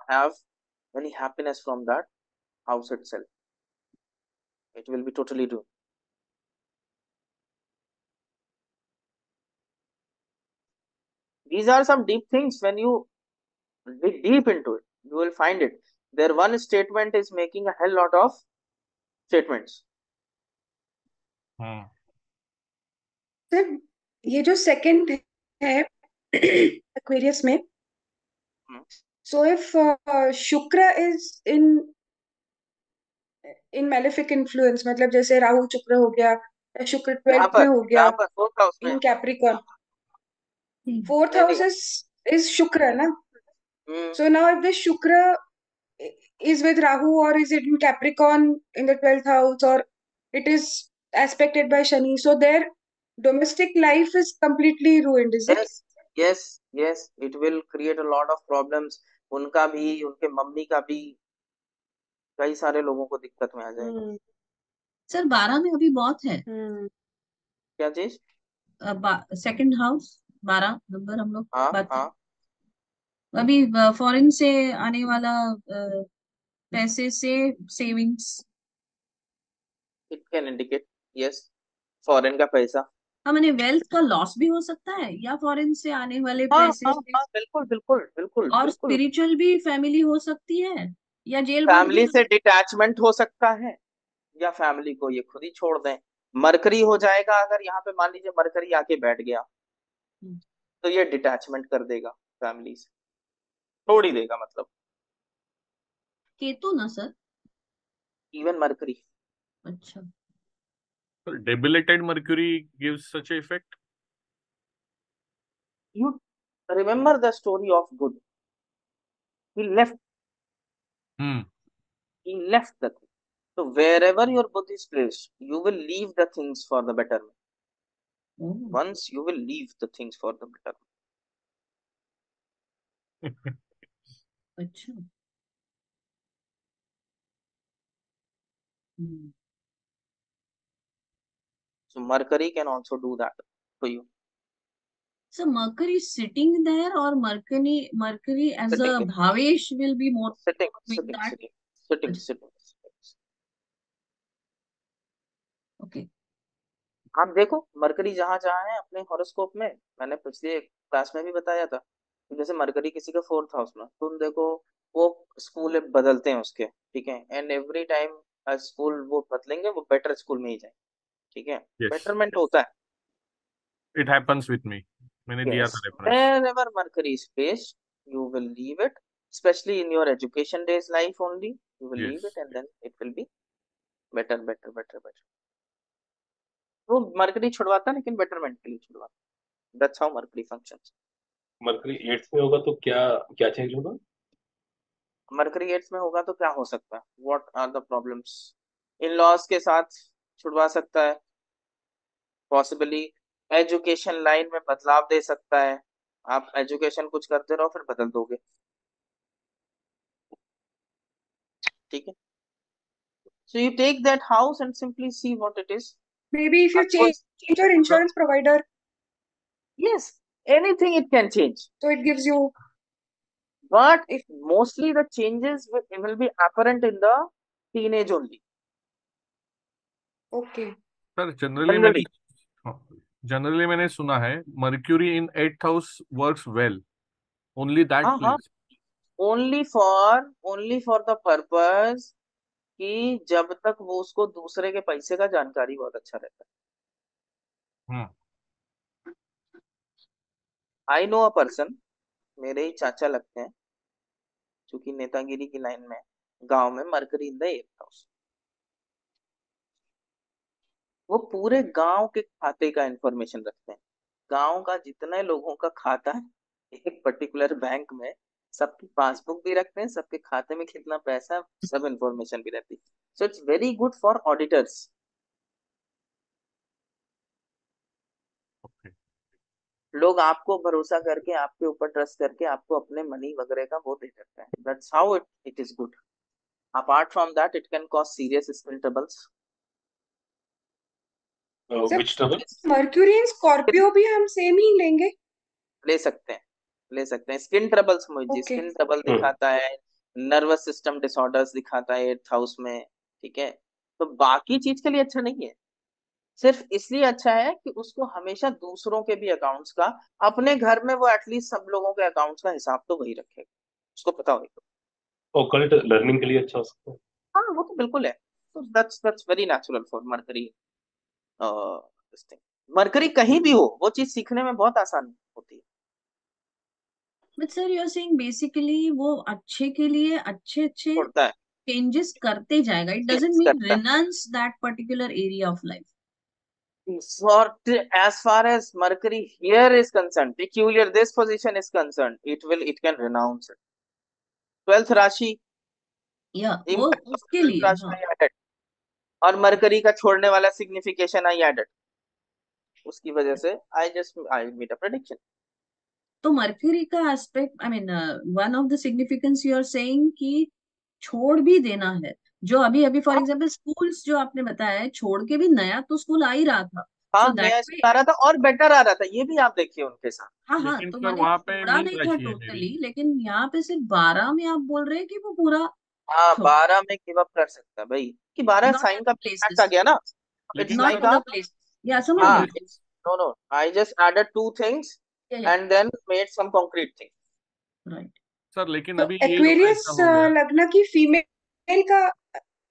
have any happiness from that house itself. It will be totally ruined. These are some deep things. When you dig deep into it, you will find it. Their one statement is making a hell lot of statements. हाँ sir ये जो second है Aquarius में, Hmm. So if शुक्र is in malefic influence, मतलब जैसे राहु शुक्र हो गया या शुक्र यहाँ 12th में हो गया यहाँ पर फोर्थ हाउस में इन कैप्रिकॉर्न, फोर्थ नहीं नहीं। हाउस इज शुक्र ना. हम्म, So now if the Shukra is with Rahu, or is it in Capricorn in the 12th house, or it is aspected by Shani, so their domestic life is completely ruined, is it? yes yes yes, it will create a lot of problems. उनका भी, उनके mummy का भी, कई सारे लोगों को दिक्कत में आ जाएगा। Hmm. सर 12 में अभी बहुत है। Hmm. क्या चीज? सेकंड हाउस 12 नंबर हम लोग हाँ बात हाँ, अभी फॉरेन से आने वाला पैसे से savings. It can indicate, yes, foreign का पैसा। हाँ मैंने वेल्थ का लॉस भी हो सकता है या फॉरेन से आने वाले हाँ पैसे हाँ से, हाँ, बिल्कुल बिल्कुल बिल्कुल और बिल्कुल। स्पिरिचुअल भी फैमिली हो सकती है या जेल भाग भी फैमिली से डिटैचमेंट हो सकता है, या फैमिली को ये खुद ही छोड़ दें। मरकरी हो जाएगा, अगर यहाँ पे मान लीजिए मरकरी आके बैठ गया, हम्म, तो ये डिटैचमेंट कर देगा फैमिली से, छोड़ ही देगा मतलब। केतु ना सर। Even mercury. अच्छा So debilitated Mercury gives such a effect. You remember the story of Buddha? He left. Hmm. He left the thing. So wherever your Buddha is placed, you will leave the things for the betterment. Once you will leave the things for the betterment. अच्छा हम्म। So Mercury can also do that for you. So Mercury is sitting there, or Mercury as a Sitting, Bhavesh will be more sitting, doing sitting, that. sitting, sitting, अच्छा, sitting. okay. आप देखो mercury जहां जहां है अपने horoscope में, मैंने पिछले क्लास में भी बताया था कि जैसे मरकरी किसी का फोर्थ हाउस में, तुम देखो वो स्कूल बदलते हैं उसके, ठीक है, एंड एवरी टाइम स्कूल वो बदलेंगे, वो बेटर स्कूल में ही जाए, ठीक है, Yes. बेटरमेंट होता है। It happens with me. मैंने दिया Yes, था reference. wherever Mercury is placed, you will leave it, especially in your education days life only. You will leave Yes. it, and then it will be better, better, better, better. वो mercury छुड़वाता है, लेकिन betterment के लिए छुड़वाता। That's how Mercury functions. Mercury 8th में होगा तो क्या क्या चेंज होगा? मरकरी 8th में होगा तो क्या हो सकता है? What are the problems? In laws के साथ छुड़वा सकता है, पॉसिबली एजुकेशन लाइन में बदलाव दे सकता है। आप एजुकेशन कुछ करते रहो, फिर बदल दोगे, ठीक है। So you take that house and simply see what it is. Maybe if you आपको change your insurance provider, yes, anything it can change, so it gives you. but if mostly the changes will be apparent in the teenage only. Okay. Sir Generally. Generally मैंने सुना है mercury in 8th house works well, only that हाँ हाँ, place. only for the purpose कि जब तक वो उसको दूसरे के पैसे का जानकारी बहुत अच्छा रहता है। आई नो अ पर्सन, मेरे ही चाचा लगते हैं, चूंकि नेतागिरी की लाइन में, गांव में mercury in the 8th house. वो पूरे गांव के खाते का इंफॉर्मेशन रखते हैं। गांव का जितने लोगों का खाता है एक पर्टिकुलर बैंक में, सबकी पासबुक भी रखते हैं, सबके खाते में कितना पैसा है, सब इंफॉर्मेशन भी रहती है। So it's very good four auditors. लोग आपको भरोसा करके, आपके ऊपर ट्रस्ट करके आपको अपने मनी वगैरह का वो दे देते हैं। That's how it is good. Apart from that it can cause serious skin troubles. Which trouble? Mercury in Scorpio भी हम सेम ही लेंगे? ले सकते हैं, ले सकते हैं। स्किन ट्रबल्स मुझे Okay. स्किन ट्रबल दिखाता है, नर्वस सिस्टम डिसऑर्डर्स दिखाता है 8th हाउस में, ठीक है। तो बाकी चीज के लिए अच्छा नहीं है, सिर्फ इसलिए अच्छा है कि उसको हमेशा दूसरों के भी अकाउंट्स का, अपने घर में वो एटलीस्ट सब लोगों के अकाउंट्स का हिसाब तो वही रखेगा, उसको पता होगा। ओकल्ट लर्निंग के लिए अच्छा हो सकता है। हाँ वो तो बिल्कुल है। तो that's very natural for mercury this thing. Mercury कहीं भी हो वो चीज सीखने में बहुत आसान होती है। But sir you are saying basically वो अच्छे के लिए अच्छे अच्छे छोड़ता है, चेंजेस करते जाएगा, इट डजंट चेंज मीन करता है। Renounce that particular area of life. For as far as Mercury here is concerned, peculiar this position is concerned, it can renounce it. 12th राशि, या वो impact of उसके 12th लिए, राशि हाँ। I added, और मरकरी का छोड़ने वाला सिग्निफिकेशन I added, उसकी वजह से I made a prediction. तो मर्क्यूरी का aspect, I mean one of the significance you are saying कि छोड़ भी देना है, जो अभी अभी फॉर हाँ एग्जांपल स्कूल्स जो आपने बताया है, छोड़ के भी नया तो स्कूल आ ही रहा था, हाँ, सो दैट नया वे। स्कूल आ रहा था और बेटर आ रहा था, ये भी आप देखिए उनके साथ। हाँ हाँ, लेकिन तो सर माने वहां पे छोड़ा मीन नहीं था राशि है मेरी। टोटली, लेकिन यहाँ पे सिर्फ 12 में आप बोल रहे हैं कि वो पूरा हाँ छोड़, 12 में गिव अप कर सकता है भाई, कि 12 नॉट साइन फॉर का द इम्पैक्ट आ प्लेसेस, गया ना। इट्स लेकिन not sir like for the आप, प्लेसेस, या समझ हाँ गई। It's, no I just added two things या and then made some concrete thing. Right. Sir लेकिन तो अभी ये जो एक्वेरियस ऐसा हो गया। लग्न की फीमेल का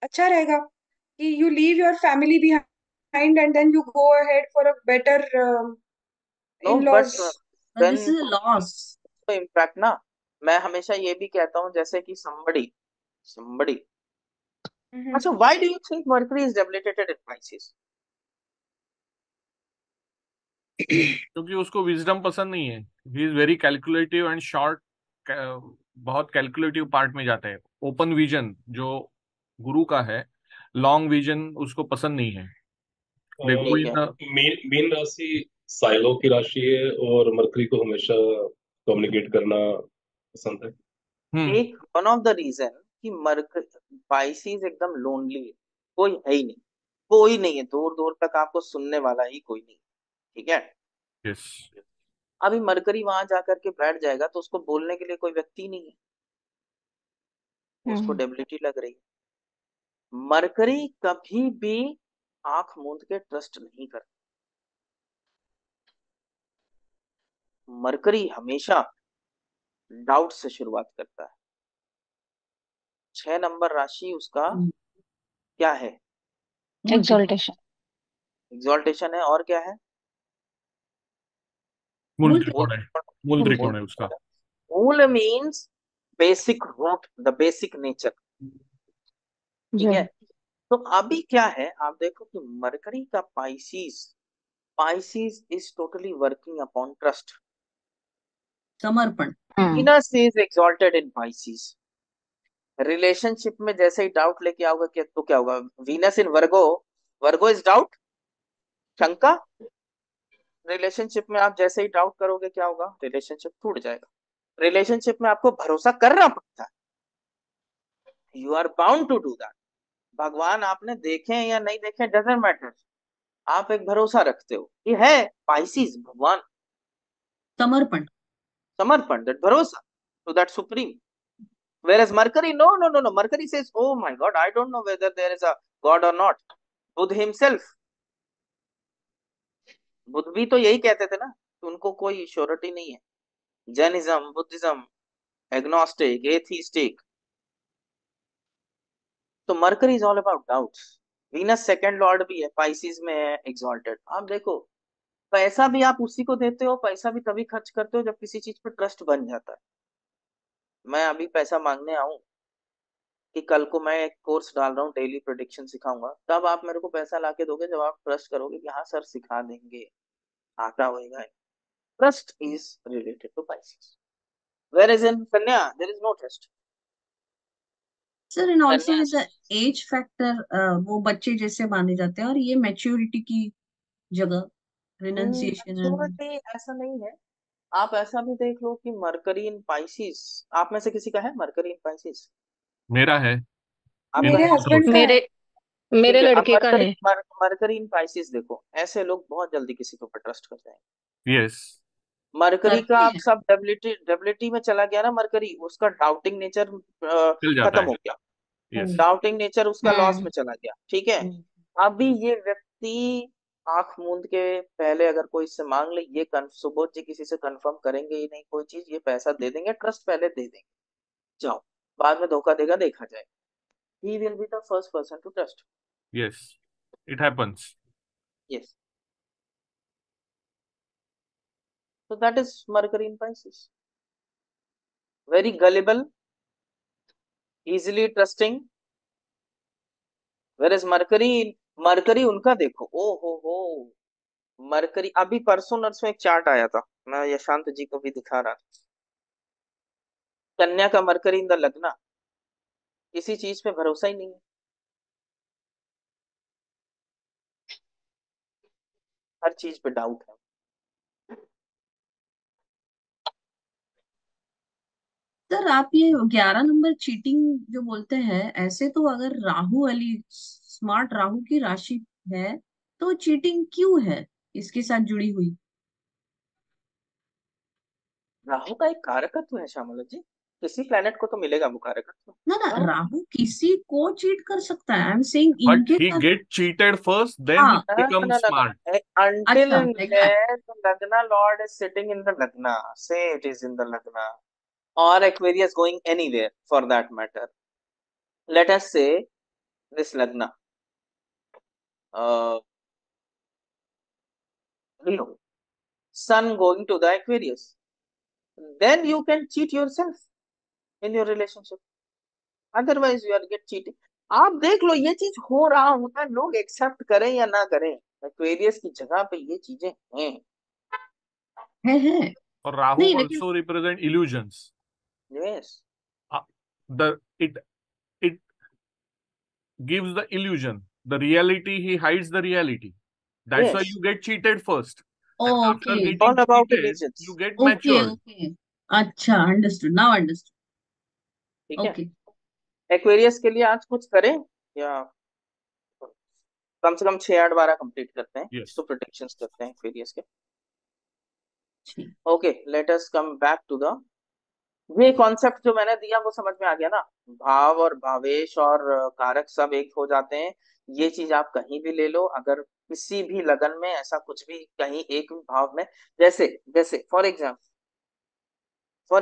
अच्छा रहेगा कि you leave your family behind and then you go ahead for a better no in but laws. But then this is a loss. तो इम्पैक्ट ना, मैं हमेशा ये भी कहता हूँ जैसे कि somebody अच्छा, why do you think mercury is debilitated in Pisces? क्योंकि उसको विजडम पसंद नहीं है। He is very calculative and short, बहुत कैलकुलेटिव पार्ट में जाते हैं। ओपन विजन जो गुरु का है, लॉन्ग विजन उसको पसंद नहीं है। देखो ठीक है, इन मीन राशि साइलो की राशि है और मरकरी को हमेशा कम्युनिकेट करना पसंद है। हम्म एक वन ऑफ द रीजन कि मरकरी Pisces एकदम लोनली है, कोई है ही नहीं, कोई नहीं है, दूर दूर तक आपको सुनने वाला ही कोई नहीं, ठीक है। यस। अभी मरकरी वहां जाकर के बैठ जाएगा तो उसको बोलने के लिए कोई व्यक्ति नहीं है, उसको डेबिलिटी लग रही है। मरकरी कभी भी आंख मूंद के ट्रस्ट नहीं करता, मरकरी हमेशा डाउट से शुरुआत करता है। 6 नंबर राशि उसका क्या है? एग्जॉल्टेशन। एग्जॉल्टेशन है, और क्या है? मूल मूल मूल त्रिकोण है। त्रिकोण। मूल त्रिकोण। मूल त्रिकोण है उसका। त्रिकोण। मूल means basic root, the basic nature, ठीक है। जी। तो अभी क्या है, आप देखो कि मरकरी का Pisces is totally working upon trust. समर्पण। Venus is exalted in Pisces. Relationship में जैसे ही डाउट लेके आओगे क्या तो क्या होगा? Venus in Virgo, Virgo is doubt, शंका। रिलेशनशिप में आप जैसे ही डाउट करोगे क्या होगा? रिलेशनशिप टूट जाएगा। रिलेशनशिप में आपको भरोसा करना पड़ता है, you are bound to do that. भगवान आपने देखे हैं या नहीं देखे डजेंट मैटर, आप एक भरोसा रखते हो, ये है पाइसिस, भगवान, समर्पण। समर्पण, दैट भरोसा to that supreme. Whereas Mercury, no. Mercury says, "Oh my God, I don't know whether there is a God or not." Buddha himself, Buddha भी तो यही कहते थे ना कि उनको कोई श्योरिटी नहीं है। Jainism, Buddhism, agnostic, atheistic. तो Mercury is all about doubts. Venus second lord भी है, पाइसिस में है, एग्जॉल्टेड। आप देखो, पैसा भी आप उसी को देते हो, पैसा भी तभी खर्च करते हो जब किसी चीज पर ट्रस्ट बन जाता है। मैं अभी पैसा मांगने आऊं कि कल को मैं एक कोर्स डाल रहा हूँ, डेली प्रेडिक्शन सिखाऊंगा, तब आप मेरे को पैसा लाके दोगे जब आप ट्रस्ट करोगे कि हाँ सर सिखा देंगे, आता होएगा। Trust is related to Pisces, whereas in Kanya there is no trust. Sir and also Kanya, the age factor, वो बच्चे जैसे माने जाते हैं, और ये मैच्योरिटी की जगह रिनंसिएशन एंड। maturity ऐसा नहीं है। आप ऐसा भी देख लो कि मरकरी इन Pisces, आप में से किसी का है मरकरी इन Pisces? मेरा है। इन आपका मेरे है? हस्बैंड का है। मेरे मेरे ठीक है, अब लड़के का मरकरी है। मरकरी इन Pisces देखो, ऐसे लोग बहुत जल्दी किसी के ऊपर ट्रस्ट कर जाएंगे। यस। मरकरी का करते आप हैं। सब डब्लिटी में चला गया ना, मरकरी उसका डाउटिंग नेचर चल जाता खत्म है। हो गया, यस। डाउटिंग नेचर उसका लॉस हम्म में चला गया, ठीक है। हम्म अभी ये व्यक्ति आंख मूंद के पहले अगर कोई इससे मांग ले, ये सुबोध जी किसी से कंफर्म करेंगे ही नहीं कोई चीज, ये पैसा दे देंगे, ट्रस्ट पहले दे देंगे, जाओ, बाद में धोखा देगा देखा जाए। He will be the first person to trust. Yes, it happens. Yes, so that is Mercury in Pisces. Very gullible, easily trusting. Whereas Mercury उनका देखो, ओ हो, मरकरी अभी परसों नर्सों एक चार्ट आया था, मैं यशांत जी को भी दिखा रहा था। कन्या का मरकरी इन द लग्न, किसी चीज पे भरोसा ही नहीं है, हर चीज पे डाउट है। सर आप ये 11 नंबर चीटिंग जो बोलते हैं, ऐसे तो अगर राहु वाली स्मार्ट राहु की राशि है तो चीटिंग क्यों है इसके साथ जुड़ी हुई? राहु का एक कारकत्व है श्यामला जी, किसी प्लेनेट को तो मिलेगा वो कारकत्व। ना ना, राहु राहु किसी को चीट कर सकता है, आई एम सेइंग बट इनके ही साथ। Get cheated first, then he हाँ, बिकम स्मार्ट। until अच्छा and like that. unless the lagna lord is sitting in the lagna, say it is in the lagna or Aquarius going anywhere for that matter. Let us say this lagna, Leo, sun going to the Aquarius, then you can cheat yourself in your relationship, otherwise you are get cheating. आप देख लो ये चीज हो रहा होता है, लोग accept करें या ना करें, एक्वेरियस की जगह पे ये चीजें हैं। है और राहु नहीं, लेकिन also represent illusions. Yes, It gives the illusion. The reality, he hides the reality. That's why yes, you get cheated first. And after okay getting all about cheated, illusions, you get okay matured. Okay, अच्छा understood, now understood, ठीक है। Okay. Aquarius के लिए आज कुछ करें या कम से कम 6-8-12 कंप्लीट करते हैं, Yes. तो प्रोटेक्शंस करते हैं एक्वेरियस के। ठीक, okay, let us come back to the, ये कॉन्सेप्ट जो मैंने दिया वो समझ में आ गया ना, भाव और भावेश और कारक सब एक हो जाते हैं। ये चीज आप कहीं भी ले लो, अगर किसी भी लगन में ऐसा कुछ भी कहीं एक भाव में, जैसे जैसे फॉर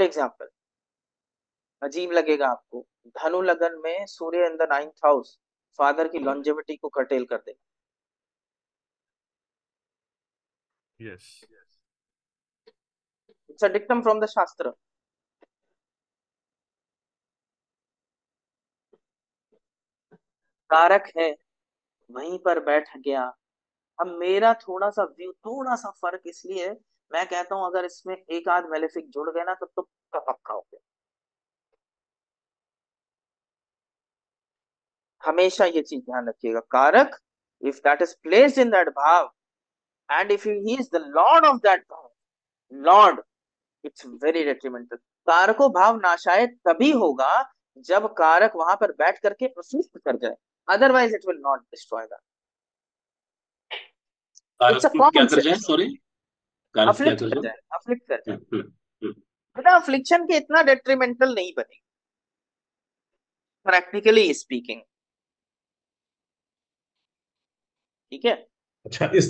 एग्जाम्पल अजीब लगेगा आपको, धनु लगन में सूर्य in the 9th house father की लॉन्जेविटी को कर्टेल कर देगा। Yes. It's a dictum from the shastra. कारक है वहीं पर बैठ गया। अब मेरा थोड़ा सा व्यू, थोड़ा सा फर्क इसलिए है, मैं कहता हूं अगर इसमें एक आध मेलेफिक जुड़ गए ना तो पक्का हो गया। हमेशा ये चीज ध्यान रखिएगा, karaka if that is placed in that bhava and if he is the lord of that bhava, lord, it's very detrimental. कारको भाव नाशायद तभी होगा जब कारक वहां पर बैठ करके अफलिक्ट कर जाए, otherwise it will not destroy that. It's a कारक क्या कॉमन कर जाए? सेंस, सॉरी, कारक क्या अफ्लिक्ट कर कर जाए? जाए, अफ्लिक्ट कर जाए। हम्म। बिना अफ्लिक्शन के इतना डेट्रीमेंटल नहीं बनेगा प्रैक्टिकली स्पीकिंग, ठीक है। अच्छा, इस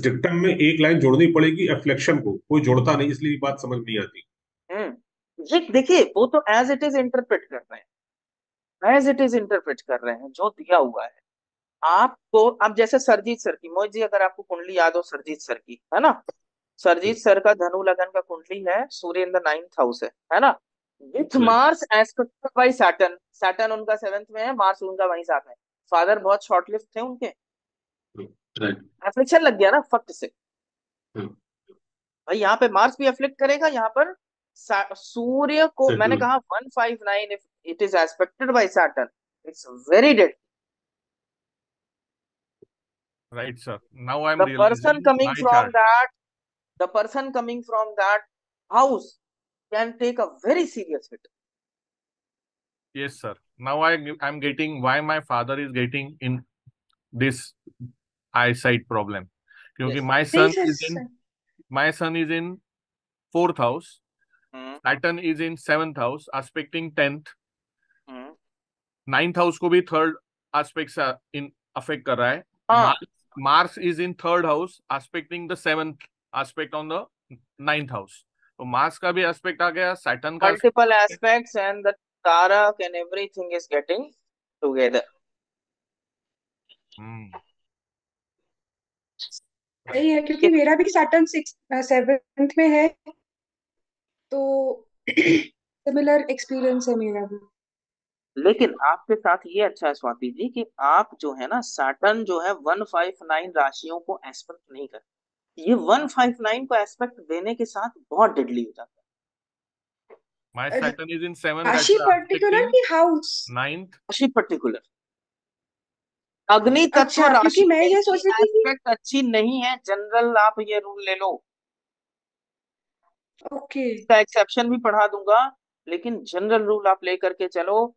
डिक्टम में एक लाइन जोड़नी पड़ेगी एफ्लेक्शन को, कोई जोड़ता नहीं, इसलिए बात समझ नहीं आती। ये देखिए वो तो एज इट इज इंटरप्रेट कर रहे हैं, एज इट इज इंटरप्रेट कर रहे हैं जो दिया हुआ है आपको। अब जैसे सरजीत सर की, मोहित जी अगर आपको कुंडली याद हो सरजीत सर की, है ना, सरजीत सर का धनु लगन का कुंडली है, सूर्य इन द 9th हाउस है ना, with Mars aspected by Saturn, Saturn उनका 7th में है, मार्स उनका वहीं साथ में। फादर बहुत शॉर्ट लिव्ड थे उनके, राइट। एफ्लिक्शन लग गया ना फट से। हम्म। भाई यहाँ पे मार्स भी एफ्लिक्ट करेगा, यहाँ पर सूर्य को मैंने कहा 159 if it is aspected by Saturn, it's very dead. Right, sir. Now I'm The realizing person coming my from chart. that, the person coming from that house can take a very serious hit. Yes, sir. Now I'm getting why my father is getting in this eyesight problem. क्योंकि Yes. my son This is is in 4th house. Hmm Saturn is in 7th house, aspecting 10th. Hmm 9th house को भी third aspect से in affect कर रहा है. हाँ Mars is in 3rd house, aspecting the 7th aspect on the 9th house. तो Mars का भी एस्पेक्ट आ गया, सैटर्न का multiple aspects and the tarak and everything is getting together. सही है, क्योंकि मेरा भी सैटर्न 7th में है, तो सिमिलर एक्सपीरियंस है मेरा भी। लेकिन आपके साथ ये अच्छा है स्वाति जी कि आप जो है ना सैटर्न जो है 159 राशियों को एस्पेक्ट नहीं कर, ये 159 को एस्पेक्ट देने के साथ बहुत डेडली हो जाता है। My Saturn is in 7th, राशि that's पर्टिकुलर aspecting की हाउस? 9th. राशि पर्टिकुलर, अग्नि तत्व अच्छा, राशि क्योंकि मैं में ये सोच रही थी कि एस्पेक्ट अच्छी नहीं है। जनरल आप ये रूल ले लो, ओके इसका एक्सेप्शन भी पढ़ा दूंगा, लेकिन जनरल रूल आप लेकर के चलो।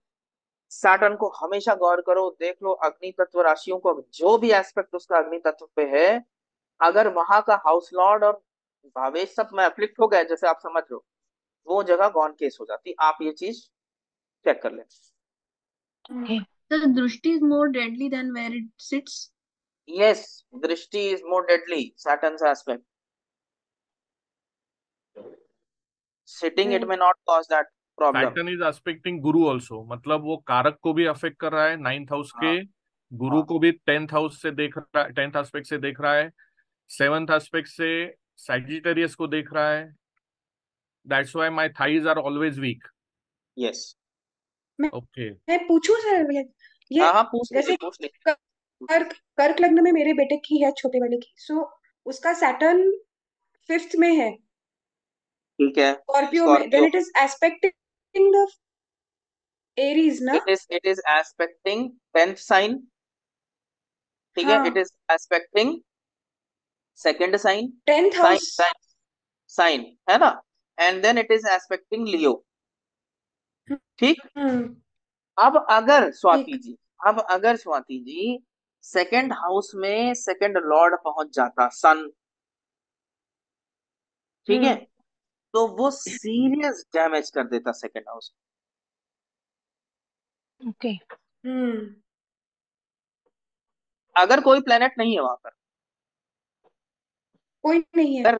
सैटर्न को हमेशा गौर करो, देख लो अग्नि तत्व राशियों को जो भी एस्पेक्ट उसका अग्नि तत्व पे है, अगर वहां का हाउस लॉर्ड और भावेश सब में अफ्लिक्ट हो गए, जैसे आप समझ लो, वो जगह गॉन केस हो जाती। आप ये चीज चेक कर लें। Okay. The दृष्टि is more deadly than where it sits. Yes, drishti is more deadly Saturn's aspect. Sitting it में not cause that problem. Saturn is aspecting Guru also, मतलब वो कारक को भी अफेक्ट कर रहा है 9th हाउस के, हाँ गुरु हाँ को भी 10th हाउस से देख रहा है, 10th एस्पेक्ट से देख रहा है, 7th एस्पेक्ट से सैजिटेरियस को देख रहा है. That's why my thighs are always weak. Yes. मैं ओके. मैं पूछूं सर, ये हाँ हाँ, पूछ लीजिए जैसे पूछ लीजिए। कर्क लग्न में मेरे बेटे की है, छोटे वाले की, सो उसका सैटर्न 5th में है ठीक है, स्कॉर्पियो में, then Scorpio it is aspecting the Aries ना? It is aspecting 10th sign. ठीक है, इट हाँ, is aspecting second sign, 10th sign house. Sign sign है ना, and then it is aspecting Leo. ठीक। हम्म, अब अगर ठीक। स्वाति जी, अब अगर स्वाति जी सेकंड हाउस में सेकंड लॉर्ड पहुंच जाता सन, ठीक है, हम्म, तो वो सीरियस डैमेज कर देता सेकंड हाउस। Okay. हम्म, अगर कोई प्लेनेट नहीं है वहां पर, कोई नहीं है। अगर,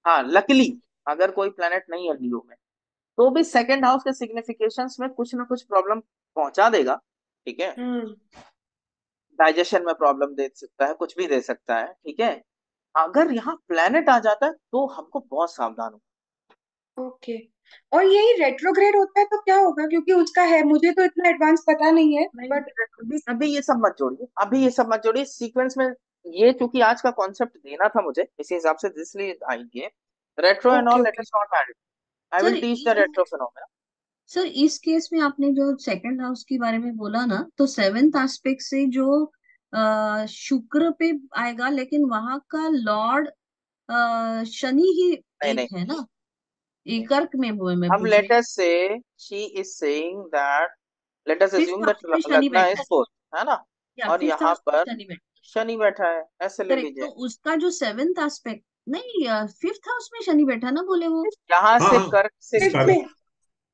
हाँ लकीली अगर कोई प्लेनेट नहीं है लियो में, तो भी सेकंड हाउस के सिग्निफिकेशंस में कुछ ना कुछ प्रॉब्लम पहुंचा देगा। ठीक है, हम्म, डाइजेशन में प्रॉब्लम दे सकता है, कुछ भी दे सकता है। ठीक है, अगर यहाँ प्लेनेट आ जाता है तो हमको बहुत सावधान हो। ओके। और यही रेट्रोग्रेड होता है तो क्या होगा? क्योंकि उसका है, मुझे तो इतना एडवांस पता नहीं है, नहीं, बट अभी अभी ये सब मत जोड़िए, अभी ये सब मत जोड़िए सीक्वेंस में। ये चूंकि आज का कॉन्सेप्ट देना था मुझे, इसी हिसाब से इसलिए आएंगे retro and okay all, let okay. Us not add. I sir will teach the retro phenomena. Sir इस केस में आपने जो सेकंड हाउस के बारे में बोला ना, तो 7th एस्पेक्ट से जो शुक्र पे आएगा, लेकिन वहां का लॉर्ड शनि ही नहीं एक नहीं, है ना, एक कर्क में वो मैं हम पूछ रही लेट अस से she is saying that, let us हूँ। 5th अज्यूम दैट हाउस में शनि लग्न बैठा इज है, फोर्थ, है ना, या और 5th यहाँ हाउस में पर शनि बैठा शनि बैठा है, ऐसे है, ले करेक्ट। लीजिए। तो उसका जो 7th एस्पेक्ट, नहीं 5th हाउस में शनि बैठा ना, बोले वो। यहाँ हाँ से हाँ, कर्क से फिफ्थ लीजिए, में।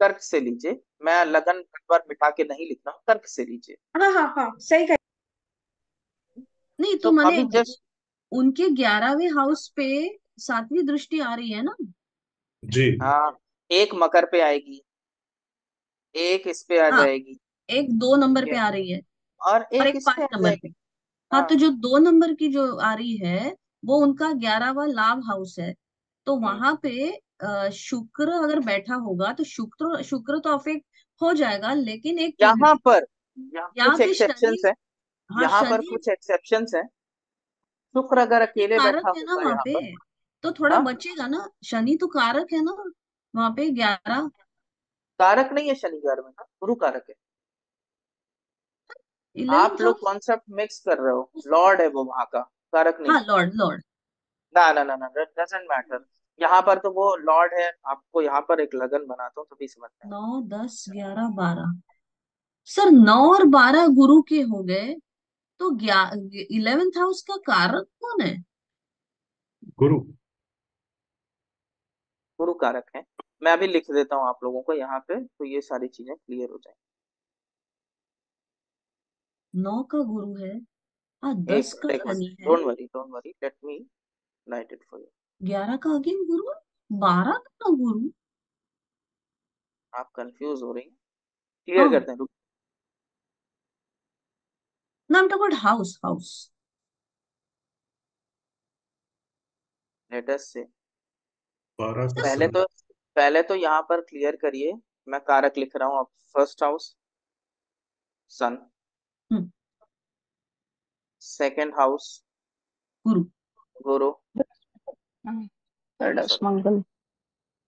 कर्क से लीजिए, मैं लगन पर मिटा के नहीं लिख रहा हूँ, कर्क से लीजिए। हाँ हाँ हाँ, सही कहा। नहीं तो तो माने अभी जस्ट, उनके 11वें हाउस पे 7वीं दृष्टि आ रही है ना। जी। हाँ, एक मकर पे आएगी, एक इस पे आ हाँ, जाएगी, एक 2 नंबर ठीक पे है, आ रही है और और एक एक इस पे 5 आ नंबर पे। जाएगी। हाँ, हाँ तो जो 2 नंबर की जो आ रही है वो उनका 11वां लाभ हाउस है। तो वहां पे शुक्र अगर बैठा होगा तो शुक्र शुक्र तो अफेक्ट हो जाएगा, लेकिन एक यहाँ पर, यहाँ यहाँ कुछ पे शनि। एक्सेप्शंस है, हाँ, यहाँ पर शनि कुछ एक्सेप्शंस है। शुक्र अगर शनि अकेले कारक बैठा है ना होता वहां यहाँ पे, पर, तो थोड़ा हाँ, बचेगा ना। शनि तो कारक है ना वहां पे 11। कारक नहीं है शनि घर में ना, गुरु कारक है। आप 11th लोग हाउस। कॉन्सेप्ट मिक्स कर रहे हो, लॉर्ड है वो वहां का, कारक नहीं हाँ, है। Lord Lord. ना ना ना ना, डजंट मैटर। यहाँ पर तो वो लॉर्ड है, आपको यहाँ पर एक लगन बनाता हूँ तभी समझ में 9 10 11 12। सर 9 और 12 गुरु के हो गए, तो 11th हाउस का कारक कौन है? गुरु। गुरु कारक है। मैं अभी लिख देता हूँ आप लोगों को यहाँ पे, तो ये सारी चीजें क्लियर हो जाएंगी। 9 का गुरु है, हाँ एक 10 का मिनट, एक शनि मिनट, है, don't worry, let me right it for you. 11 का अगेन गुरु है, 12 का ना गुरु। आप कंफ्यूज हो रही हैं, क्लियर हाँ करते हैं, रुक। ना, I'm talking about house. Let us से 12 का पहले सन। तो पहले तो यहाँ पर क्लियर करिए, मैं कारक लिख रहा हूँ अब। फर्स्ट हाउस सन, हम्म, सेकंड हाउस गुरु। गुरु, थर्ड हाउस सॉरी मंगल।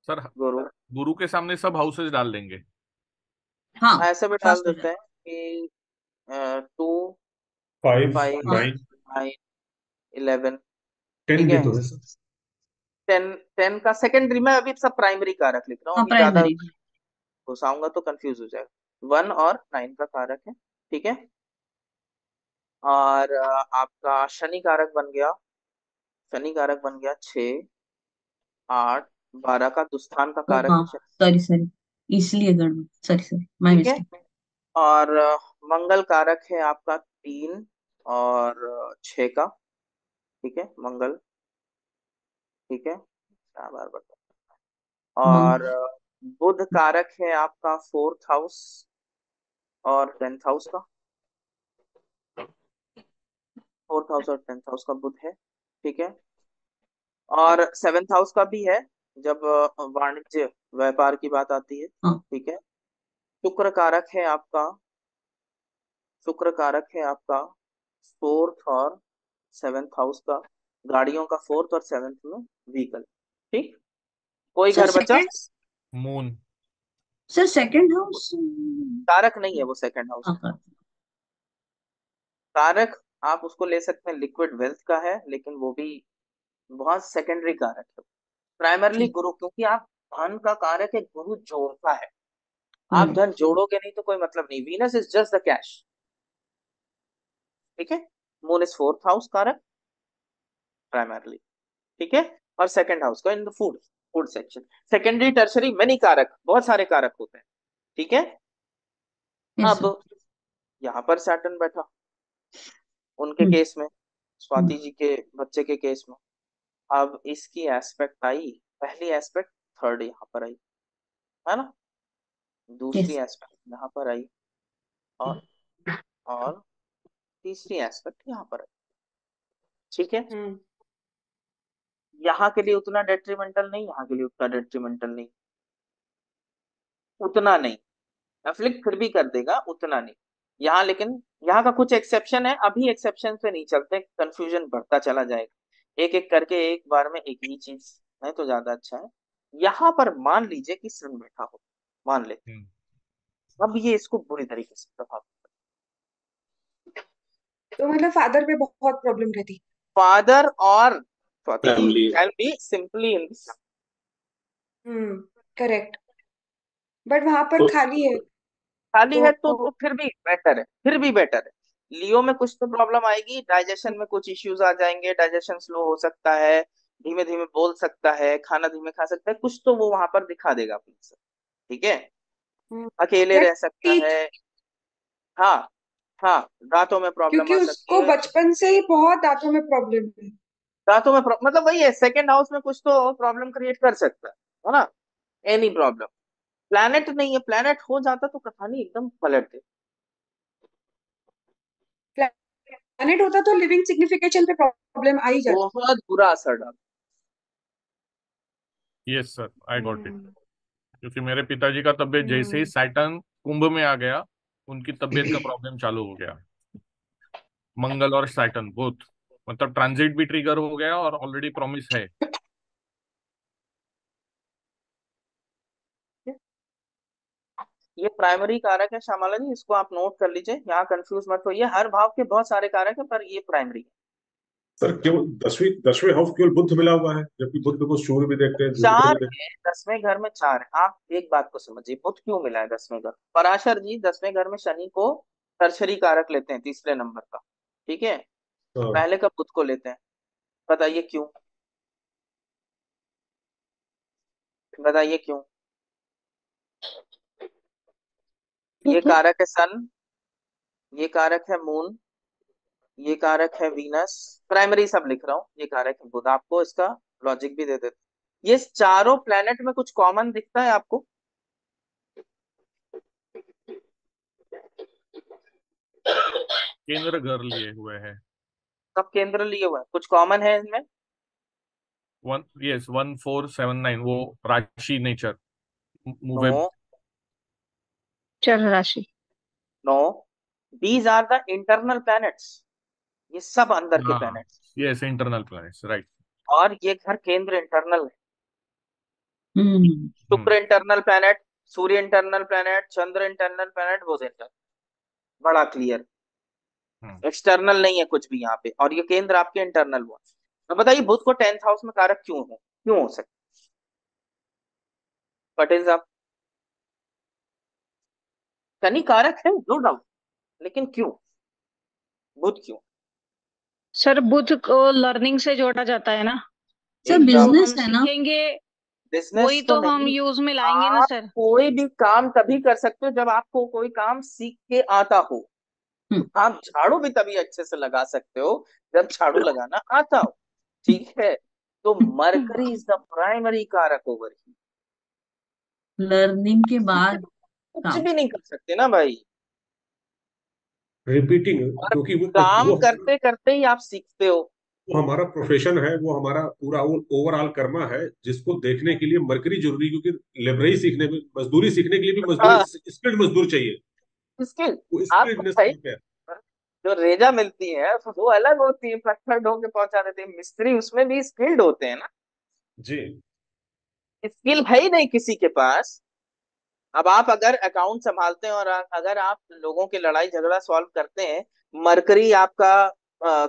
सर गुरु। गुरु के सामने सब हाउसेज डाल देंगे। हाँ ऐसे भी डाल फर्स्ट हो देते जाए। हैं कि 2, 5 5, हाँ 9 9, 11, 10 ठीक भी है। तो है सर। 10 का सेकेंडरी में अभी सब प्राइमरी कारक लिख रहा हूँ, हाँ अभी ज्यादा प्राइमरी। घुसाऊंगा तो कंफ्यूज हो जाएगा। 1 और 9 का कारक है, ठीक है। और आपका शनि कारक बन गया, शनि कारक बन गया 6, 8, 12 का दुस्थान का कारक हाँ है शनि, सॉरी, इसलिए गड़बड़, सॉरी माय ठीक है। मिस्टेक। और मंगल कारक है आपका 3 और 6 का, ठीक है, मंगल, ठीक है, क्या बार बता। और मंगल। बुध कारक है आपका 4th हाउस और 10th हाउस का, 4th हाउस और 10th हाउस का बुध है, ठीक है। और 7th हाउस का भी है, जब वाणिज्य व्यापार की बात आती है, हाँ ठीक है। शुक्र कारक है आपका, शुक्र कारक है आपका 4th और 7th हाउस का, गाड़ियों का 4th और 7th में व्हीकल, ठीक। कोई सर घर बचा? Second, moon. Sir second house. कारक नहीं है वो सेकंड हाउस, हाँ कर। कारक आप उसको ले सकते हैं लिक्विड वेल्थ का है, लेकिन वो भी बहुत सेकेंडरी कारक है। प्राइमरली ठीक। गुरु, क्योंकि आप धन का कारक है, गुरु जोड़ता है। आप राइट। धन जोड़ोगे नहीं तो कोई मतलब नहीं। Venus is just the cash, ठीक है। मून इज 4th हाउस कारक प्राइमरली, ठीक है। और सेकंड हाउस का in the food, food section. Secondary tertiary many कारक, बहुत सारे कारक होते हैं, ठीक है। यस अब सर। यहाँ पर सैटर्न बैठा उनके हम्म केस में, हम्म स्वाति जी के बच्चे के केस में। अब इसकी एस्पेक्ट आई, पहली एस्पेक्ट थर्ड यहाँ पर आई, है ना। दूसरी यस। एस्पेक्ट यहाँ पर आई, और और तीसरी एस्पेक्ट यहाँ पर आई, ठीक है। हम्म यहाँ के लिए उतना डेट्रीमेंटल नहीं, यहाँ के लिए उतना डेट्रीमेंटल नहीं, उतना नहीं। एफ्लिक्ट फिर भी कर देगा, उतना नहीं यहाँ। लेकिन यहाँ का कुछ एक्सेप्शन है, अभी एक्सेप्शन पे नहीं चलते, कंफ्यूजन बढ़ता चला जाएगा। एक एक करके एक बार में एक ही चीज है तो ज्यादा अच्छा है। यहाँ पर मान लीजिए कि सन बैठा हो, मान लेते हम्म, हैं। अब ये इसको बुरी तरीके से प्रभाव, तो मतलब फादर पे बहुत प्रॉब्लम रहती। फादर और Swati ji family. Can be simply in, correct. But वहां पर तो खाली है खाली तो है तो फिर भी बेटर है, फिर भी बेटर है। लियो में कुछ तो प्रॉब्लम आएगी, डाइजेशन में कुछ इश्यूज आ जाएंगे, डाइजेशन स्लो हो सकता है, धीमे धीमे बोल सकता है, खाना धीमे खा सकता है, कुछ तो वो वहां पर दिखा देगा अपने से, ठीक है। हम्म, अकेले या रह सकता टीथ, है, हाँ, हाँ, दांतों में प्रॉब्लम क्योंकि आ सकती उसको है। बचपन से ही बहुत दांतों में प्रॉब्लम है। दांतों में मतलब वही है, सेकंड हाउस में कुछ तो प्रॉब्लम क्रिएट कर सकता है ना। एनी प्रॉब्लम, प्लैनेट नहीं है, प्लैनेट हो जाता तो कहानी एकदम पलट दे। प्लैनेट होता तो लिविंग सिग्निफिकेशन पे प्रॉब्लम आ ही जाती। बहुत बुरा असर डाल। Yes sir, I got it. Hmm क्योंकि मेरे पिताजी का तबीयत जैसे ही हम्म सैटर्न कुंभ में आ गया, उनकी तबीयत का प्रॉब्लम चालू हो गया। मंगल और सैटर्न बोथ, मतलब ट्रांजिट भी ट्रिगर हो गया और ऑलरेडी प्रॉमिस है। ये प्राइमरी कारक है श्यामला जी, इसको आप नोट कर लीजिए, यहाँ कंफ्यूज मत होइए। हर भाव के बहुत सारे कारक है, पर ये प्राइमरी है। सर केवल 10वें हाउस केवल बुध मिला हुआ है, जबकि बुध को सूर्य भी देखते हैं, जुपिटर चार भी देखते है 10वें घर में, चार है। आप एक बात को समझिए, बुध क्यों मिला है 10वें घर? पराशर जी 10वें घर में शनि को टर्शरी कारक लेते हैं, तीसरे नंबर का, ठीक है। हैं। हाँ। पहले का बुध को लेते हैं, बताइए क्यों? बताइए क्यों? ये ठीक है। कारक है सन, ये कारक है मून, ये कारक है वीनस, प्राइमरी सब लिख रहा हूँ, ये कारक है बुध। आपको इसका लॉजिक भी दे देते। ये चारों प्लेनेट में कुछ कॉमन दिखता है आपको? केंद्र घर लिए हुए है। सब केंद्र लिए हुए हैं, कुछ कॉमन है इनमें? 1479 वो राशि नेचर नो, मूवेबल। चर राशि। No, these are the internal planets, ये सब अंदर के हाँ, planets. Yes, internal planets, right. और ये घर केंद्र इंटरनल है। हम्म Shukra internal planet, Surya internal planet, Chandra internal planet, Budh internal. बड़ा क्लियर। एक्सटर्नल नहीं है कुछ भी यहाँ पे, और ये केंद्र आपके इंटरनल हुआ। तो बताइए बुध को 10th हाउस में कारक क्यों हो, क्यों हो सकता? पटेल साहब, शनि कारक है नो डाउट, लेकिन क्यों? बुध क्यों? सर बुध को लर्निंग से जोड़ा जाता है ना, सर एक जो डाउट, बिजनेस हम है ना। सीखेंगे बिजनेस वही तो तो हम नहीं। यूज में लाएंगे ना आप सर। कोई भी काम तभी कर सकते हो जब आपको कोई काम सीख के आता हो। हम्म आप झाड़ू भी तभी अच्छे से लगा सकते हो जब झाड़ू लगाना आता हो, ठीक है? तो मरकरी इज द प्राइमरी कारक ओवर ही। लर्निंग के सीखे बाद तो कुछ काम। भी नहीं कर सकते ना भाई। रिपीटिंग, और क्योंकि काम करते करते ही आप सीखते हो। वो हमारा प्रोफेशन है, वो हमारा पूरा ओवरऑल कर्मा है, जिसको देखने के लिए मरकरी जरूरी, क्योंकि लेबरई सीखने में, मजदूरी सीखने के लिए भी मजदूरी, हाँ, स्किल्ड मजदूर चाहिए। स्किल। वो आपको स्किल्डनेस भाई कहाँ पे है? जो रेजा मिलती है वो अलग होती है, पत्थर ढो के पहुंचा देते हैं मिस्त्री, उसमें भी स्किल्ड होते हैं ना। जी। स्किल है ही नहीं किसी के पास। अब आप अगर अकाउंट संभालते हैं और अगर आप लोगों की लड़ाई झगड़ा सॉल्व करते हैं, मरकरी आपका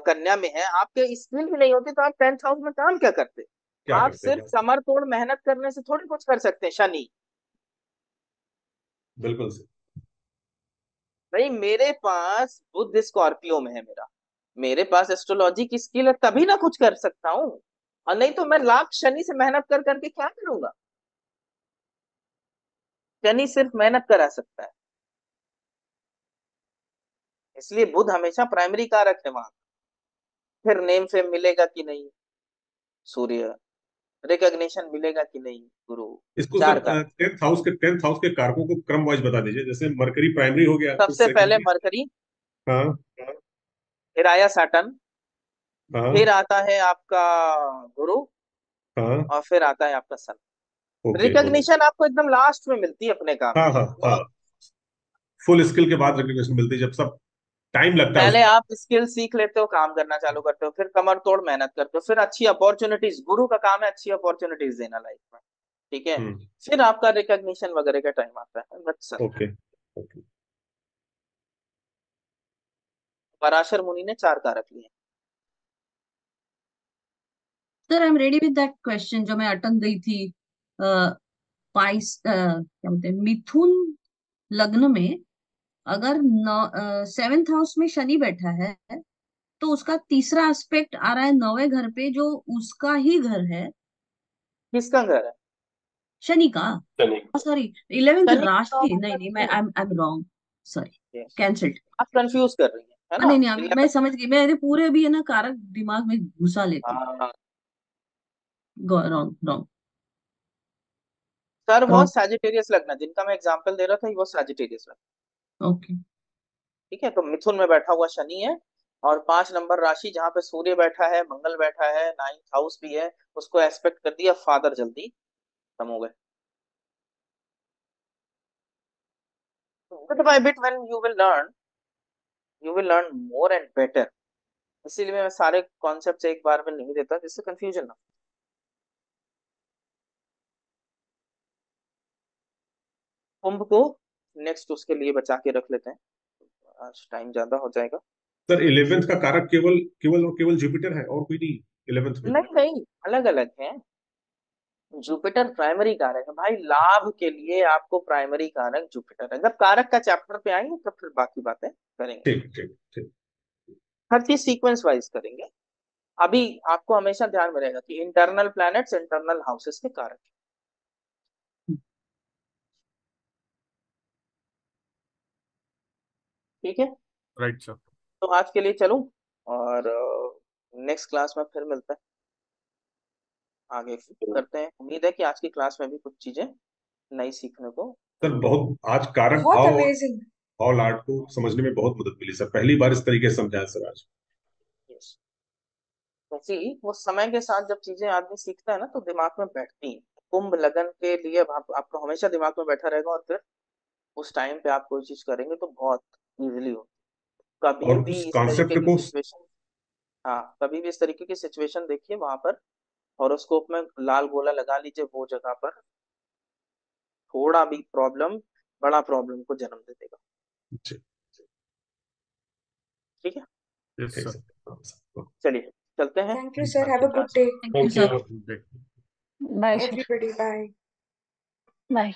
कन्या में है, आपके स्किल भी नहीं होती, तो आप 10th हाउस में काम क्या करते? क्या आप करते हैं सिर्फ बात? कमर तोड़ मेहनत करने से थोड़ी कुछ कर सकते हैं शनि। बिल्कुल सही। भाई मेरे पास बुध स्कॉर्पियो में है मेरा, मेरे पास एस्ट्रोलॉजी की स्किल है तभी ना कुछ कर सकता हूँ, और नहीं तो मैं लाख शनि से मेहनत कर करके क्या करूंगा? शनि सिर्फ मेहनत करा सकता है, इसलिए बुध हमेशा प्राइमरी कारक है वहां। फिर नेम फेम मिलेगा कि नहीं? सूर्य। रिकॉग्निशन मिलेगा कि नहीं? गुरु। इसको चार सर कारक। 10th हाउस के कारकों को क्रम वाइज बता दीजिए। जैसे मरकरी प्राइमरी हो गया, फिर सबसे पहले सेकेंडरी। मरकरी, हाँ। फिर आया सैटर्न, हाँ। फिर आता है आपका गुरु, हाँ। और फिर आता है आपका सन। Okay okay. रिकॉग्निशन आपको एकदम लास्ट में मिलती है अपने काम हाँ की। हाँ हाँ। फुल स्किल के बाद रिकग्निशन मिलती है, जब सब टाइम लगता है पहले उसमें। आप स्किल सीख लेते हो, काम करना चालू करते हो, फिर कमर तोड़ मेहनत करते हो, फिर अच्छी अपॉर्चुनिटीज, गुरु का काम है अच्छी अपॉर्चुनिटीज देना लाइफ में, ठीक है? हम्म। फिर आपका रिकॉग्निशन वगैरह का टाइम आता है, बस सर। Okay okay. पराशर मुनि ने 4 कारक लिए। Sir I am ready with that question जो मैं अटक गई थी। क्या बोलते हैं, मिथुन लग्न में अगर 7th हाउस में शनि बैठा है, तो उसका तीसरा एस्पेक्ट आ रहा है 9वें घर पे, जो उसका ही घर है। किसका घर है? शनि का। शनि। सॉरी, 11th शनि का राशि, नहीं मतलब नहीं, मैं I am wrong. Sorry, Yes. Cancelled. आप कंफ्यूज कर रही हैं, है ना? नहीं नहीं, अब मैं 11। समझ गई, मेरे पूरे भी है ना कारक दिमाग में घुसा लेती। हाँ रॉन्ग रॉन्ग सर, वो रॉन्ग। सैजिटेरियस लग्न है जिनका मैं एग्जांपल दे रहा था, वो सैजिटेरियस लग्न। ओके। ठीक है, तो मिथुन में बैठा हुआ शनि है, और 5 नंबर राशि जहां पे सूर्य बैठा है, मंगल बैठा है, 9th हाउस भी है, उसको एस्पेक्ट कर दिया फादर, जल्दी खत्म हो गए। bit by bit when you will learn more and better। इसीलिए मैं सारे कॉन्सेप्ट एक बार में नहीं देता जिससे कंफ्यूजन ना हो। कुंभ को नेक्स्ट उसके लिए बचा के रख लेते हैं, आज टाइम ज्यादा हो जाएगा। सर 11th का कारक केवल केवल और केवल जुपिटर है, और कोई नहीं 11th में? नहीं नहीं, अलग अलग है। जुपिटर प्राइमरी कारक है भाई, लाभ के लिए आपको प्राइमरी कारक जुपिटर है। जब कारक का चैप्टर पे आएंगे तो फिर बाकी बातें करेंगे, ठीक ठीक ठीक। हर चीज सीक्वेंस वाइज करेंगे। अभी आपको हमेशा ध्यान में रहेगा कि इंटरनल प्लैनेट्स इंटरनल हाउसेस के कारक हैं। ठीक है, राइट सर। तो आज के लिए चलूं, और नेक्स्ट क्लास में फिर मिलते हैं, आगे करते हैं। उम्मीद है कि आज की क्लास में भी कुछ चीजें नई सीखने को सर मिली। बहुत आज कारक बहुत भाव और अमेजिंग। भाव लाट को समझने में बहुत मदद मिली सर, पहली बार इस तरीके से समझाया सर आज। Yes. क्योंकि वो समय के साथ जब चीजें आदमी सीखता है ना तो दिमाग में बैठती हैं। कुंभ लगन के लिए आपको हमेशा दिमाग में बैठा रहेगा, और फिर उस टाइम पे आप कोई चीज करेंगे तो बहुत इजीली हो। कभी और भी उस इस तरीके कॉन्सेप्ट की को सिचुएशन, हाँ कभी भी इस तरीके की सिचुएशन देखिए, वहां पर हॉरोस्कोप में लाल गोला लगा लीजिए वो जगह पर, थोड़ा भी प्रॉब्लम बड़ा प्रॉब्लम को जन्म दे देगा। जी, ठीक है, यस ठीक सर। सर। चलिए चलते हैं। Thank you sir, have a good आज day thank you thank sir. You. Bye sir. Everybody, bye. Bye.